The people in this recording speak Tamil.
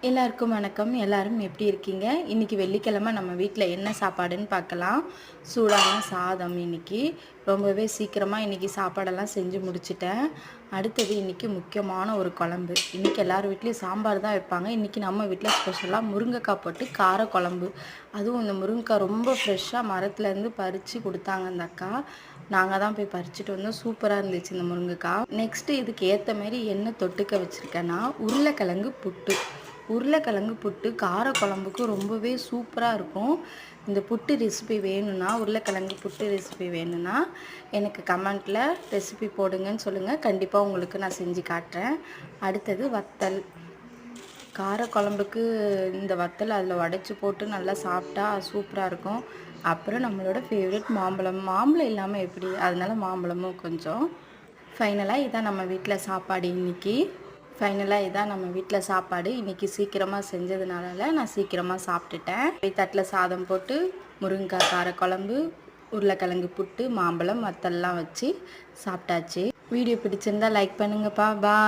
எல்லாருக்கும் வணக்கம். எல்லாரும் எப்படி இருக்கீங்க? இன்னைக்கு வெள்ளிக்கிழமை நம்ம வீட்டில் என்ன சாப்பாடுன்னு பார்க்கலாம். சூடான சாதம் இன்னைக்கு. ரொம்பவே சீக்கிரமாக இன்னைக்கு சாப்பாடெல்லாம் செஞ்சு முடிச்சிட்டேன். அடுத்தது இன்னைக்கு முக்கியமான ஒரு குழம்பு. இன்னைக்கு எல்லார் வீட்லேயும் சாம்பார் தான் வைப்பாங்க. இன்னைக்கு நம்ம வீட்டில் ஸ்பெஷலாக முருங்கைக்காய் போட்டு கார குழம்பு. அதுவும் இந்த முருங்கைக்காய் ரொம்ப ஃப்ரெஷ்ஷாக மரத்துலேருந்து பறித்து கொடுத்தாங்க அந்த அக்கா. நாங்கள் தான் போய் பறிச்சுட்டு வந்தோம். சூப்பராக இருந்துச்சு இந்த முருங்கைக்காய். நெக்ஸ்ட்டு இதுக்கு ஏற்ற மாதிரி என்ன தொட்டுக்க வச்சுருக்கேன்னா உருளைக்கிழங்கு புட்டு. உருளைக்கிழங்கு புட்டு கார குழம்புக்கு ரொம்பவே சூப்பராக இருக்கும். இந்த புட்டு ரெசிபி வேணும்னா, உருளைக்கிழங்கு புட்டு ரெசிபி வேணும்னா எனக்கு கமெண்ட்டில் ரெசிபி போடுங்கன்னு சொல்லுங்கள். கண்டிப்பாக உங்களுக்கு நான் செஞ்சு காட்டுறேன். அடுத்தது வத்தல். கார குழம்புக்கு இந்த வத்தல் அதில் உடச்சி போட்டு நல்லா சாப்பிட்டா சூப்பராக இருக்கும். அப்புறம் நம்மளோட ஃபேவரட் மாம்பழம். மாம்பழம் இல்லாமல் எப்படி? அதனால மாம்பழமும் கொஞ்சம். ஃபைனலாக இதான் நம்ம வீட்டில் சாப்பாடு இன்றைக்கி. இதான் நம்ம வீட்டில் சாப்பாடு. இன்றைக்கி சீக்கிரமாக செஞ்சதுனால நான் சீக்கிரமாக சாப்பிட்டுட்டேன். தட்டில் சாதம் போட்டு முருங்கைக்காய் காரக்குழம்பு, உருளைக்கிழங்கு புட்டு, மாம்பழம், வத்தல்லாம் வச்சு சாப்பிட்டாச்சு. வீடியோ பிடிச்சிருந்தா லைக் பண்ணுங்கப்பா. பாய்.